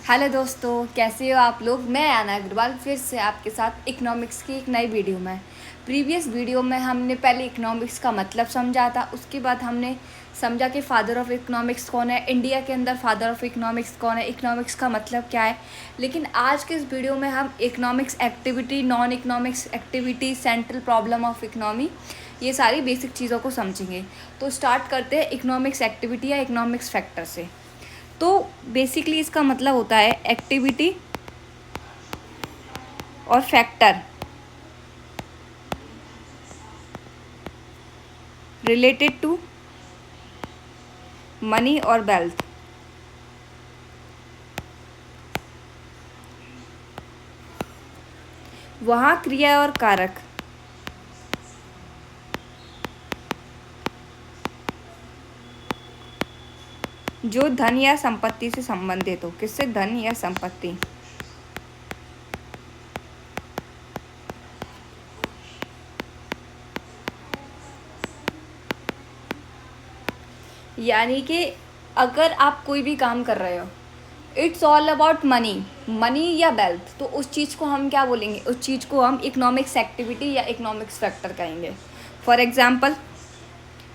Hello दोस्तों, कैसे हो आप लोग। मैं आना अग्रवाल फिर से आपके साथ इकोनॉमिक्स की एक नई वीडियो में। प्रीवियस वीडियो में हमने पहले इकोनॉमिक्स का मतलब समझा था, उसके बाद हमने समझा कि फ़ादर ऑफ इकोनॉमिक्स कौन है, इंडिया के अंदर फ़ादर ऑफ इकोनॉमिक्स कौन है, इकोनॉमिक्स का मतलब क्या है। लेकिन आज के इस वीडियो में हम economics activity, non economics activity, central problem of economy, ये सारी बेसिक चीज़ों को समझेंगे। तो स्टार्ट करते हैं इकोनॉमिक्स एक्टिविटी या इकोनॉमिक्स फैक्टर से। तो बेसिकली इसका मतलब होता है एक्टिविटी और फैक्टर रिलेटेड टू मनी और वेल्थ। वहाँ क्रिया और कारक जो धन या संपत्ति से संबंधित हो। किससे? धन या संपत्ति। यानी कि अगर आप कोई भी काम कर रहे हो, it's all about money, money या वेल्थ, तो उस चीज़ को हम क्या बोलेंगे? उस चीज़ को हम इकोनॉमिक्स एक्टिविटी या इकोनॉमिक्स फैक्टर कहेंगे। फॉर एग्जाम्पल,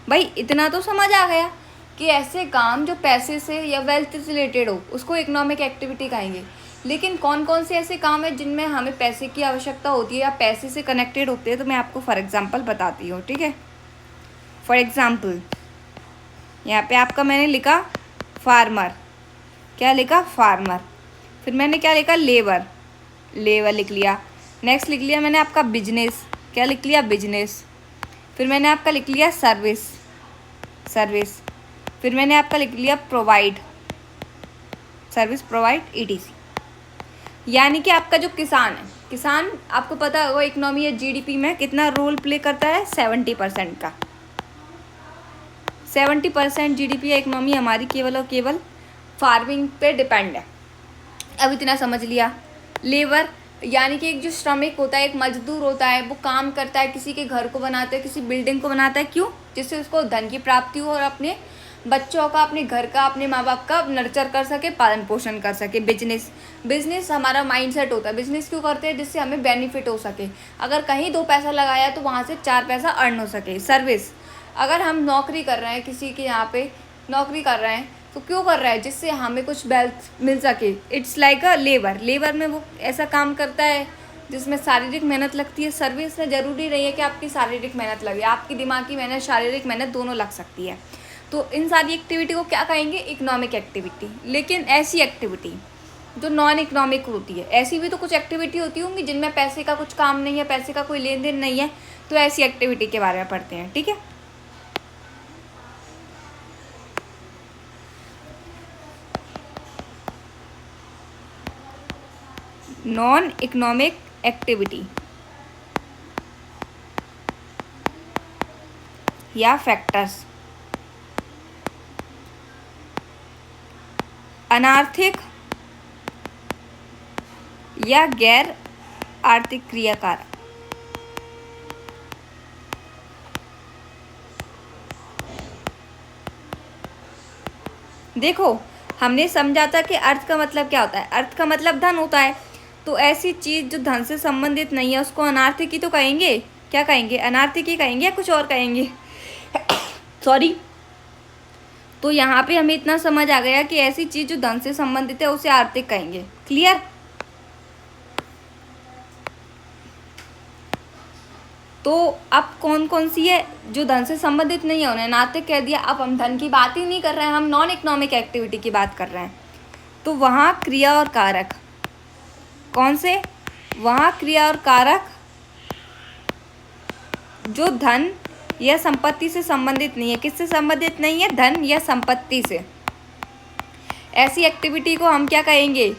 भाई इतना तो समझ आ गया कि ऐसे काम जो पैसे से या वेल्थ से रिलेटेड हो उसको इकोनॉमिक एक्टिविटी कहेंगे। लेकिन कौन कौन से ऐसे काम है जिनमें हमें पैसे की आवश्यकता होती है या पैसे से कनेक्टेड होते हैं, तो मैं आपको फॉर एग्जांपल बताती हूँ, ठीक है। फॉर एग्जांपल यहाँ पे आपका मैंने लिखा फार्मर, क्या लिखा? फार्मर। फिर मैंने क्या लिखा? लेबर, लेबर लिख लिया। नेक्स्ट लिख लिया मैंने आपका बिजनेस, क्या लिख लिया? बिजनेस। फिर मैंने आपका लिख लिया सर्विस, सर्विस। फिर मैंने आपका लिख लिया प्रोवाइड, सर्विस प्रोवाइड, ईटीसी। यानी कि आपका जो किसान है, किसान आपको पता होगा इकोनॉमी या जीडीपी में कितना रोल प्ले करता है? 70% का। 70% जीडीपी या इकोनॉमी हमारी केवल और केवल फार्मिंग पे डिपेंड है। अब इतना समझ लिया। लेबर यानी कि एक जो श्रमिक होता है, एक मजदूर होता है, वो काम करता है, किसी के घर को बनाता है, किसी बिल्डिंग को बनाता है। क्यों? जिससे उसको धन की प्राप्ति हो और अपने बच्चों का, अपने घर का, अपने माँ बाप का नर्चर कर सके, पालन पोषण कर सके। बिजनेस, बिजनेस हमारा माइंडसेट होता है। बिजनेस क्यों करते हैं? जिससे हमें बेनिफिट हो सके। अगर कहीं 2 पैसा लगाया तो वहाँ से 4 पैसा अर्न हो सके। सर्विस, अगर हम नौकरी कर रहे हैं, किसी के यहाँ पे नौकरी कर रहे हैं, तो क्यों कर रहा है? जिससे हमें कुछ वेल्थ मिल सके। It's like a labour, labour में वो ऐसा काम करता है जिसमें शारीरिक मेहनत लगती है। सर्विस में ज़रूरी नहीं है कि आपकी शारीरिक मेहनत लगे, आपकी दिमागी मेहनत, शारीरिक मेहनत दोनों लग सकती है। तो इन सारी एक्टिविटी को क्या कहेंगे? Economic activity. लेकिन ऐसी एक्टिविटी जो नॉन इकोनॉमिक होती है, ऐसी भी तो कुछ एक्टिविटी होती होंगी जिनमें पैसे का कुछ काम नहीं है, पैसे का कोई लेन देन नहीं है, तो ऐसी एक्टिविटी के बारे में पढ़ते हैं, ठीक है। नॉन इकोनॉमिक एक्टिविटी या फैक्टर्स अनार्थिक या गैर आर्थिक क्रियाकारक। देखो, हमने समझा था कि अर्थ का मतलब क्या होता है। अर्थ का मतलब धन होता है। तो ऐसी चीज़ जो धन से संबंधित नहीं है उसको अनार्थिक ही तो कहेंगे। क्या कहेंगे? अनार्थिक ही कहेंगे या कुछ और कहेंगे? सॉरी। तो यहाँ पे हमें इतना समझ आ गया कि ऐसी चीज़ जो धन से संबंधित है उसे आर्थिक कहेंगे। क्लियर? तो अब कौन कौन सी है जो धन से संबंधित नहीं है उन्हें अनार्थिक कह दिया। अब हम धन की बात ही नहीं कर रहे हैं, हम नॉन इकोनॉमिक एक्टिविटी की बात कर रहे हैं। तो वहाँ क्रिया और कारक कौन से? वहाँ क्रिया और कारक जो धन या संपत्ति से संबंधित नहीं है। किससे संबंधित नहीं है? धन या संपत्ति से। ऐसी एक्टिविटी को हम क्या कहेंगे?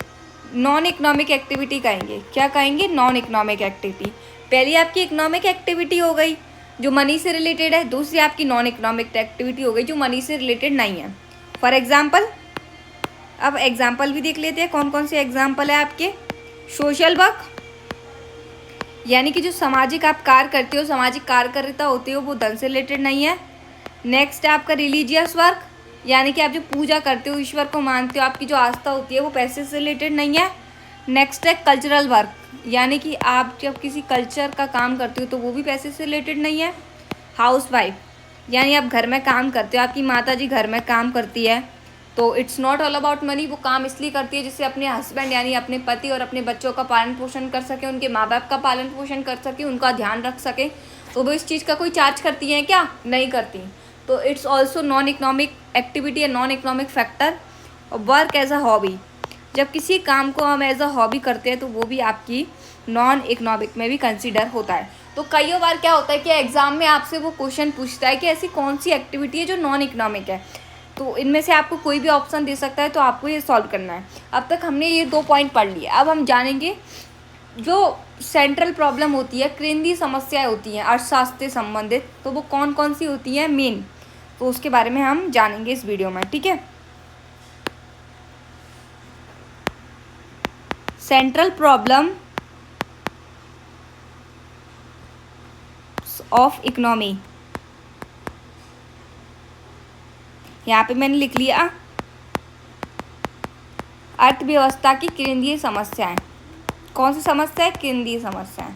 नॉन इकोनॉमिक एक्टिविटी कहेंगे। क्या कहेंगे? Non economic activity. पहली आपकी इकोनॉमिक एक्टिविटी हो गई जो मनी से रिलेटेड है, दूसरी आपकी नॉन इकोनॉमिक एक्टिविटी हो गई जो मनी से रिलेटेड नहीं है। फॉर एग्जाम्पल, अब एग्जाम्पल भी देख लेते हैं कौन कौन से एग्जाम्पल है आपके। सोशल वर्क, यानी कि जो सामाजिक आप कार्य करते हो, सामाजिक कार्यकारिता होती हो, वो धन से रिलेटेड नहीं है। नेक्स्ट है आपका रिलीजियस वर्क, यानी कि आप जो पूजा करते हो, ईश्वर को मानते हो, आपकी जो आस्था होती है वो पैसे से रिलेटेड नहीं है। नेक्स्ट है कल्चरल वर्क, यानी कि आप जब किसी कल्चर का काम करते हो तो वो भी पैसे से रिलेटेड नहीं है। हाउस वाइफ, यानी आप घर में काम करते हो, आपकी माता जी घर में काम करती है, तो it's not all about money. वो काम इसलिए करती है जिससे अपने हस्बैंड यानी अपने पति और अपने बच्चों का पालन पोषण कर सके, उनके माँ बाप का पालन पोषण कर सके, उनका ध्यान रख सके। तो वो इस चीज़ का कोई चार्ज करती हैं क्या? नहीं करती। तो it's also non economic activity या non economic factor. Work as a hobby, जब किसी काम को हम एज अ हॉबी करते हैं तो वो भी आपकी नॉन इकोनॉमिक में भी कंसिडर होता है। तो कई बार क्या होता है कि एग्ज़ाम में आपसे वो क्वेश्चन पूछता है कि ऐसी कौन सी एक्टिविटी है जो नॉन इकोनॉमिक है, तो इनमें से आपको कोई भी ऑप्शन दे सकता है, तो आपको ये सॉल्व करना है। अब तक हमने ये 2 पॉइंट पढ़ लिए। अब हम जानेंगे जो सेंट्रल प्रॉब्लम होती है, केंद्रीय समस्याएं होती हैं अर्थशास्त्र से संबंधित, तो वो कौन कौन सी होती हैं मेन, तो उसके बारे में हम जानेंगे इस वीडियो में। ठीक है, सेंट्रल प्रॉब्लम ऑफ इकोनॉमी, यहाँ पे मैंने लिख लिया अर्थव्यवस्था की केंद्रीय समस्याएं। कौन सी समस्या है? केंद्रीय समस्याएं।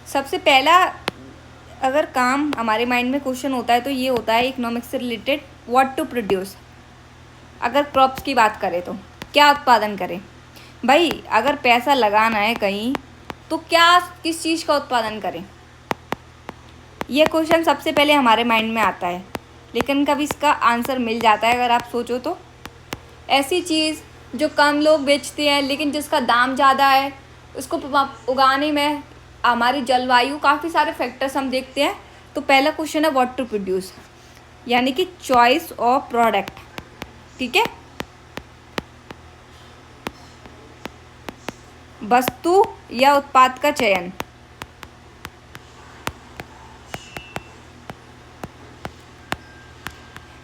सबसे पहला अगर काम हमारे माइंड में क्वेश्चन होता है तो ये होता है इकोनॉमिक्स से रिलेटेड, व्हाट टू प्रोड्यूस। अगर क्रॉप्स की बात करें तो क्या उत्पादन करें भाई? अगर पैसा लगाना है कहीं तो क्या किस चीज़ का उत्पादन करें, ये क्वेश्चन सबसे पहले हमारे माइंड में आता है। लेकिन कभी इसका आंसर मिल जाता है अगर आप सोचो तो। ऐसी चीज़ जो कम लोग बेचते हैं लेकिन जिसका दाम ज़्यादा है, उसको उगाने में हमारी जलवायु, काफ़ी सारे फैक्टर्स हम देखते हैं। तो पहला क्वेश्चन है व्हाट टू प्रोड्यूस, यानी कि चॉइस ऑफ प्रोडक्ट। ठीक है, वस्तु या उत्पाद का चयन।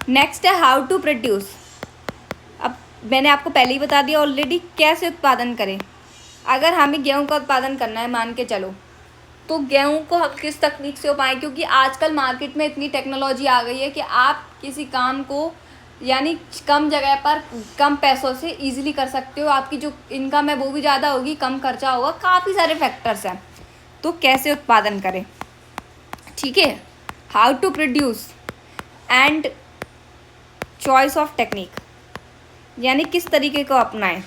नेक्स्ट है हाउ टू प्रोड्यूस। अब मैंने आपको पहले ही बता दिया ऑलरेडी, कैसे उत्पादन करें। अगर हमें गेहूं का उत्पादन करना है, मान के चलो, तो गेहूं को हम किस तकनीक से उपाएं, क्योंकि आजकल मार्केट में इतनी टेक्नोलॉजी आ गई है कि आप किसी काम को यानी कम जगह पर कम पैसों से इजीली कर सकते हो। आपकी जो इनकम है वो भी ज़्यादा होगी, कम खर्चा होगा, काफ़ी सारे फैक्टर्स हैं। तो कैसे उत्पादन करें, ठीक है, how to produce and choice of technique, यानी किस तरीके को अपनाएं।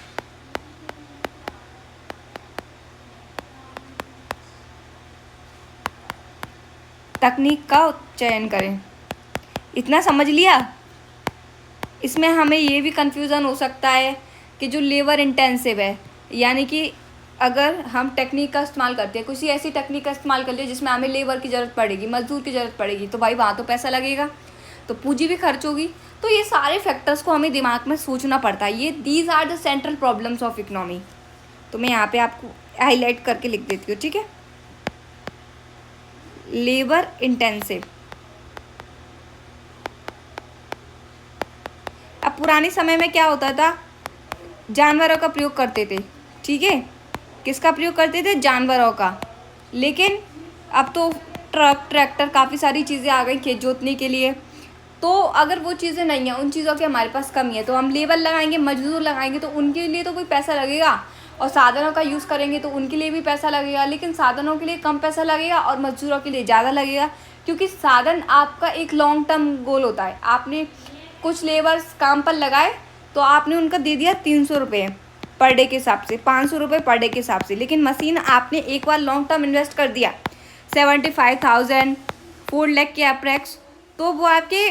तकनीक का चयन करें। इतना समझ लिया। इसमें हमें ये भी कंफ्यूजन हो सकता है कि जो लेबर इंटेंसिव है, यानी कि अगर हम टेक्निक का इस्तेमाल करते हैं, किसी ऐसी टेक्निक का इस्तेमाल कर लिया जिसमें हमें लेबर की ज़रूरत पड़ेगी, मजदूर की ज़रूरत पड़ेगी, तो भाई वहाँ तो पैसा लगेगा, तो पूंजी भी खर्च होगी। तो ये सारे फैक्टर्स को हमें दिमाग में सोचना पड़ता है। ये these are the central problems of economy. तो मैं यहाँ पे आपको हाईलाइट करके लिख देती हूँ। ठीक है, लेबर इंटेंसिव। अब पुराने समय में क्या होता था, जानवरों का प्रयोग करते थे। ठीक है, किसका प्रयोग करते थे? जानवरों का। लेकिन अब तो ट्रक, ट्रैक्टर, काफ़ी सारी चीज़ें आ गई खेत जोतने के लिए। तो अगर वो चीज़ें नहीं हैं, उन चीज़ों की हमारे पास कमी है, तो हम लेबर लगाएंगे, मजदूर लगाएंगे, तो उनके लिए तो कोई पैसा लगेगा, और साधनों का यूज़ करेंगे तो उनके लिए भी पैसा लगेगा। लेकिन साधनों के लिए कम पैसा लगेगा और मजदूरों के लिए ज़्यादा लगेगा, क्योंकि साधन आपका एक लॉन्ग टर्म गोल होता है। आपने कुछ लेबर्स काम पर लगाए तो आपने उनका दे दिया 300 रुपये पर डे के हिसाब से, 500 रुपये पर डे के हिसाब से। लेकिन मशीन आपने एक बार लॉन्ग टर्म इन्वेस्ट कर दिया 75,000, 4 लाख के अप्रैक्स, तो वो आपके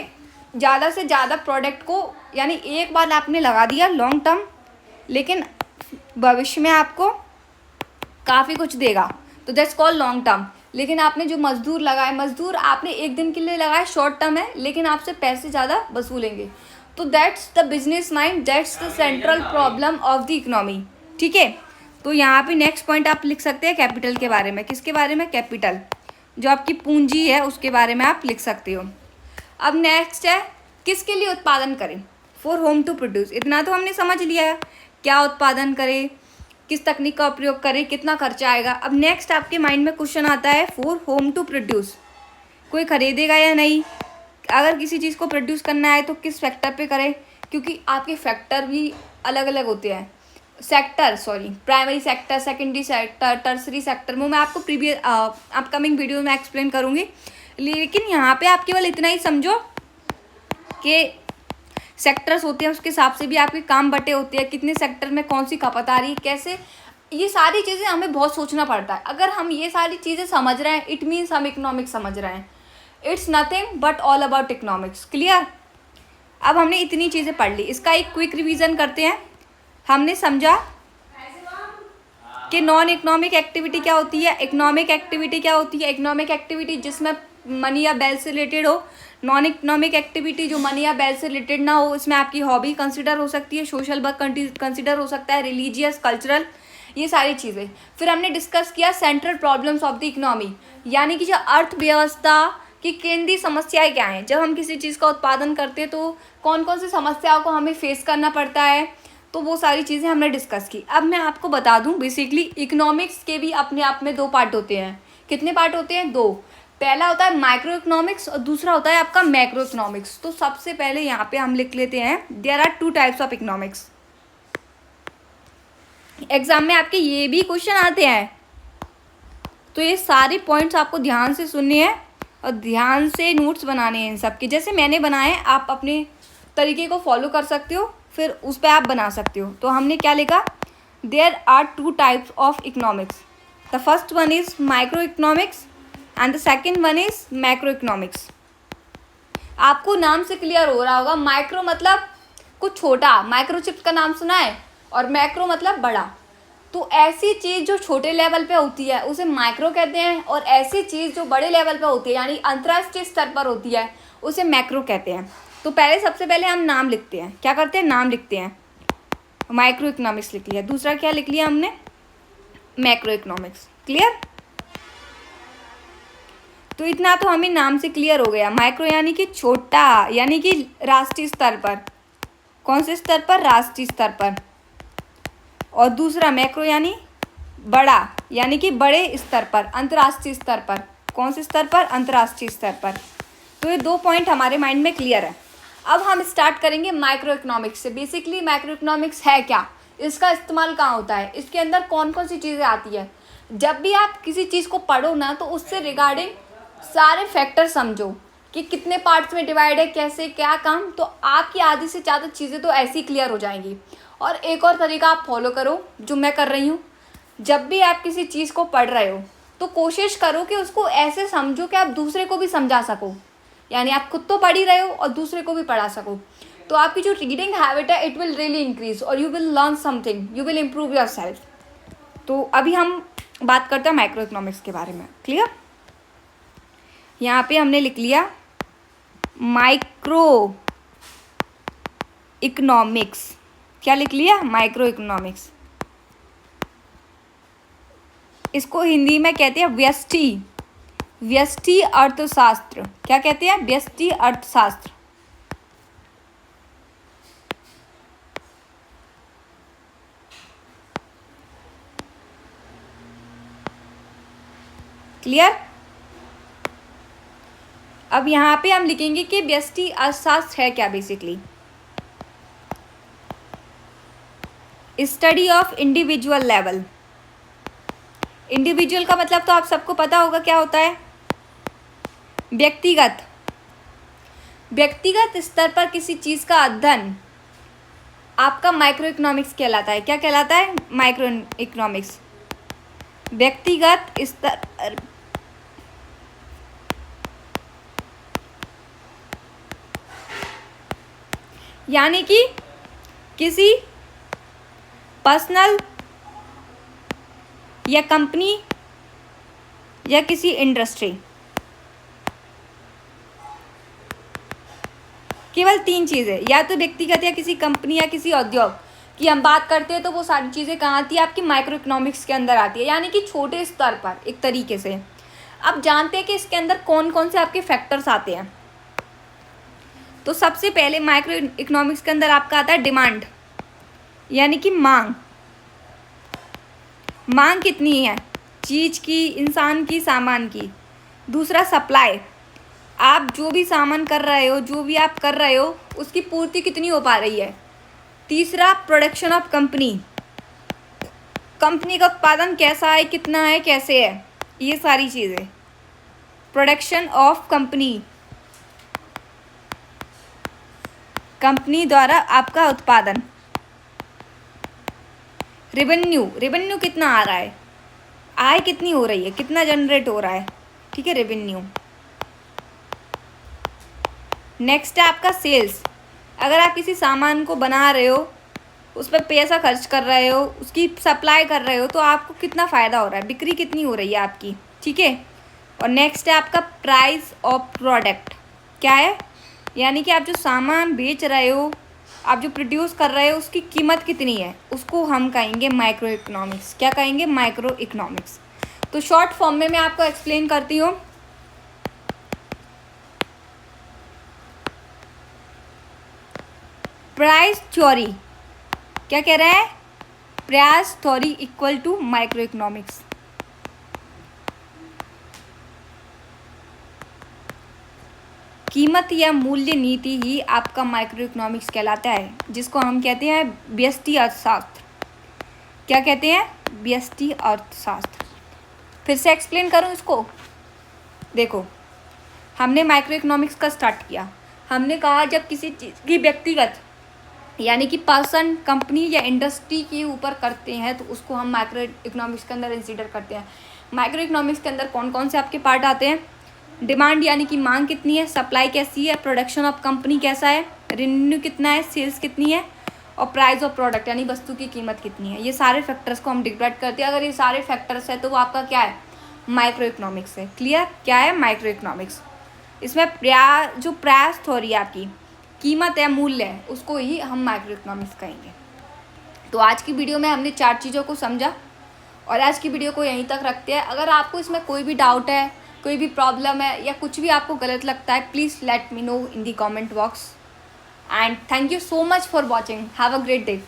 ज़्यादा से ज़्यादा प्रोडक्ट को, यानी एक बार आपने लगा दिया लॉन्ग टर्म, लेकिन भविष्य में आपको काफ़ी कुछ देगा, तो दैट्स कॉल्ड लॉन्ग टर्म। लेकिन आपने जो मजदूर लगाए, मजदूर आपने एक दिन के लिए लगाए, शॉर्ट टर्म है, लेकिन आपसे पैसे ज़्यादा वसूलेंगे। तो that's the business mind, that's the central problem of the economy. ठीक है, तो यहाँ पे नेक्स्ट पॉइंट आप लिख सकते हैं कैपिटल के बारे में। किसके बारे में? कैपिटल, जो आपकी पूंजी है उसके बारे में आप लिख सकते हो। अब नेक्स्ट है किसके लिए उत्पादन करें, फॉर होम टू प्रोड्यूस। इतना तो हमने समझ लिया है, क्या उत्पादन करें, किस तकनीक का उपयोग करें, कितना खर्चा आएगा। अब नेक्स्ट आपके माइंड में क्वेश्चन आता है फॉर होम टू प्रोड्यूस, कोई खरीदेगा या नहीं, अगर किसी चीज़ को प्रोड्यूस करना है तो किस फैक्टर पे करें, क्योंकि आपके फैक्टर भी अलग अलग होते हैं, primary sector, secondary sector, tertiary sector, वो मैं आपको प्रीवियस अपकमिंग वीडियो में एक्सप्लेन करूँगी। लेकिन यहाँ पे आप केवल इतना ही समझो कि सेक्टर्स होते हैं, उसके हिसाब से भी आपके काम बटे होते हैं, कितने सेक्टर में कौन सी खपत आ रही है, कैसे, ये सारी चीज़ें हमें बहुत सोचना पड़ता है। अगर हम ये सारी चीज़ें समझ रहे हैं, इट मीन्स हम इकोनॉमिक्स समझ रहे हैं। It's nothing but all about economics. Clear? अब हमने इतनी चीज़ें पढ़ ली, इसका एक क्विक रिवीजन करते हैं। हमने समझा कि नॉन इकोनॉमिक एक्टिविटी क्या होती है, इकोनॉमिक एक्टिविटी क्या होती है। इकोनॉमिक एक्टिविटी जिसमें मनी या बेल से रिलेटेड हो, नॉन इकोनॉमिक एक्टिविटी जो मनी या बेल से रिलेटेड ना हो, इसमें आपकी हॉबी कंसिडर हो सकती है, सोशल वर्क कंसिडर हो सकता है, रिलीजियस, कल्चरल, ये सारी चीज़ें। फिर हमने डिस्कस किया central problems of the economy, यानी कि जो अर्थव्यवस्था की केंद्रीय समस्याएं क्या हैं। जब हम किसी चीज़ का उत्पादन करते हैं तो कौन कौन सी समस्याओं को हमें फेस करना पड़ता है, तो वो सारी चीज़ें हमने डिस्कस की। अब मैं आपको बता दूं, बेसिकली इकोनॉमिक्स के भी अपने आप में दो पार्ट होते हैं। कितने पार्ट होते हैं? दो। पहला होता है माइक्रो इकोनॉमिक्स और दूसरा होता है आपका मैक्रो इकोनॉमिक्स। तो सबसे पहले यहाँ पे हम लिख लेते हैं there are two types of economics. Exam में आपके ये भी क्वेश्चन आते हैं, तो ये सारे पॉइंट्स आपको ध्यान से सुनने हैं और ध्यान से नोट्स बनाने हैं इन सब के। जैसे मैंने बनाए आप अपने तरीके को फॉलो कर सकते हो, फिर उस पर आप बना सकते हो। तो हमने क्या लिखा, there are two types of economics, the first one is micro economics and the second one is macro economics. आपको नाम से क्लियर हो रहा होगा, माइक्रो मतलब कुछ छोटा, माइक्रोचिप का नाम सुना है, और मैक्रो मतलब बड़ा। तो ऐसी चीज़ जो छोटे लेवल पे होती है उसे माइक्रो कहते हैं, और ऐसी चीज़ जो बड़े लेवल पे होती है यानी अंतर्राष्ट्रीय स्तर पर होती है उसे मैक्रो कहते हैं। तो पहले सबसे पहले हम नाम लिखते हैं, क्या करते हैं, नाम लिखते हैं। माइक्रो इकोनॉमिक्स लिख लिया, दूसरा क्या लिख लिया हमने, मैक्रो इकोनॉमिक्स। क्लियर? तो इतना तो हमें नाम से क्लियर हो गया। माइक्रो यानी कि छोटा, यानी कि राष्ट्रीय स्तर पर। कौन से स्तर पर? राष्ट्रीय स्तर पर। और दूसरा मैक्रो यानी बड़ा, यानी कि बड़े स्तर पर, अंतर्राष्ट्रीय स्तर पर। कौन से स्तर पर? अंतर्राष्ट्रीय स्तर पर। तो ये दो पॉइंट हमारे माइंड में क्लियर है। अब हम स्टार्ट करेंगे माइक्रो इकोनॉमिक्स से। बेसिकली माइक्रो इकोनॉमिक्स है क्या, इसका इस्तेमाल कहाँ होता है, इसके अंदर कौन कौन सी चीज़ें आती है। जब भी आप किसी चीज़ को पढ़ो ना, तो उससे रिगार्डिंग सारे फैक्टर समझो कि कितने पार्ट्स में डिवाइड है, कैसे क्या काम, तो आपकी आधी से ज़्यादा चीज़ें तो ऐसी क्लियर हो जाएंगी। और एक और तरीका आप फॉलो करो जो मैं कर रही हूँ, जब भी आप किसी चीज़ को पढ़ रहे हो तो कोशिश करो कि उसको ऐसे समझो कि आप दूसरे को भी समझा सको, यानी आप खुद तो पढ़ ही रहे हो और दूसरे को भी पढ़ा सको। तो आपकी जो रीडिंग हैबिट है इट विल रियली इंक्रीज और you will learn something, you will improve your self. तो अभी हम बात करते हैं माइक्रो इकोनॉमिक्स के बारे में। क्लियर? यहाँ पे हमने लिख लिया माइक्रो इकोनॉमिक्स। क्या लिख लिया? Micro economics. इसको हिंदी में कहते हैं व्यष्टि, व्यष्टि अर्थशास्त्र। क्या कहते हैं? व्यष्टि अर्थशास्त्र। क्लियर? अब यहाँ पे हम लिखेंगे कि व्यष्टि अर्थशास्त्र है क्या। Basically study of individual level. Individual का मतलब तो आप सबको पता होगा क्या होता है, व्यक्तिगत। व्यक्तिगत स्तर पर किसी चीज़ का अध्ययन आपका माइक्रो इकोनॉमिक्स कहलाता है। क्या कहलाता है? Micro economics. व्यक्तिगत स्तर, यानी कि किसी पर्सनल या कंपनी या किसी इंडस्ट्री, केवल तीन चीज़ें, या तो व्यक्तिगत या किसी कंपनी या किसी उद्योग की हम बात करते हैं तो वो सारी चीज़ें कहाँ आती है? आपकी माइक्रो इकोनॉमिक्स के अंदर आती है, यानी कि छोटे स्तर पर एक तरीके से। अब जानते हैं कि इसके अंदर कौन कौन से आपके फैक्टर्स आते हैं। तो सबसे पहले माइक्रो इकोनॉमिक्स के अंदर आपका आता है डिमांड, यानी कि मांग। मांग कितनी है चीज़ की, इंसान की, सामान की। दूसरा सप्लाई, आप जो भी सामान कर रहे हो, जो भी आप कर रहे हो, उसकी पूर्ति कितनी हो पा रही है। तीसरा प्रोडक्शन ऑफ कंपनी, कंपनी का उत्पादन कैसा है, कितना है, कैसे है, ये सारी चीज़ें। प्रोडक्शन ऑफ कंपनी, कंपनी द्वारा आपका उत्पादन। रेवेन्यू, रेवेन्यू कितना आ रहा है, आय कितनी हो रही है, कितना जनरेट हो रहा है, ठीक है, रेवेन्यू। नेक्स्ट है आपका सेल्स, अगर आप किसी सामान को बना रहे हो, उस पर पैसा खर्च कर रहे हो, उसकी सप्लाई कर रहे हो, तो आपको कितना फ़ायदा हो रहा है, बिक्री कितनी हो रही है आपकी, ठीक है। और नेक्स्ट है आपका प्राइस ऑफ प्रोडक्ट, क्या है, यानी कि आप जो सामान बेच रहे हो, आप जो प्रोड्यूस कर रहे हो, उसकी कीमत कितनी है, उसको हम कहेंगे माइक्रो इकोनॉमिक्स। क्या कहेंगे, माइक्रो इकोनॉमिक्स। तो शॉर्ट फॉर्म में मैं आपको एक्सप्लेन करती हूँ। प्राइस थ्योरी क्या कह रहा है, price theory equal to micro economics. कीमत या मूल्य नीति ही आपका माइक्रो इकोनॉमिक्स कहलाता है, जिसको हम कहते हैं व्यष्टि अर्थशास्त्र। क्या कहते हैं, व्यष्टि अर्थशास्त्र। फिर से एक्सप्लेन करूं इसको। देखो, हमने माइक्रो इकोनॉमिक्स का स्टार्ट किया, हमने कहा जब किसी चीज़ की व्यक्तिगत यानी कि पर्सन, कंपनी या इंडस्ट्री के ऊपर करते हैं, तो उसको हम माइक्रो इकोनॉमिक्स के अंदर इंसिडर करते हैं। माइक्रो इकोनॉमिक्स के अंदर कौन कौन से आपके पार्ट आते हैं, डिमांड यानी कि मांग कितनी है, सप्लाई कैसी है, प्रोडक्शन ऑफ कंपनी कैसा है, रेवेन्यू कितना है, सेल्स कितनी है, और प्राइस ऑफ प्रोडक्ट यानी वस्तु की कीमत कितनी है। ये सारे फैक्टर्स को हम डिवाइड करते हैं। अगर ये सारे फैक्टर्स है तो वो आपका क्या है, माइक्रो इकोनॉमिक्स है। क्लियर, क्या है, माइक्रो इकोनॉमिक्स। इसमें जो प्राइस थ्योरी है आपकी, कीमत है, मूल्य है, उसको ही हम माइक्रो इकोनॉमिक्स कहेंगे। तो आज की वीडियो में हमने 4 चीज़ों को समझा और आज की वीडियो को यहीं तक रखते हैं। अगर आपको इसमें कोई भी डाउट है, कोई भी प्रॉब्लम है या कुछ भी आपको गलत लगता है, please let me know in the comment box. And thank you so much for watching. Have a great day.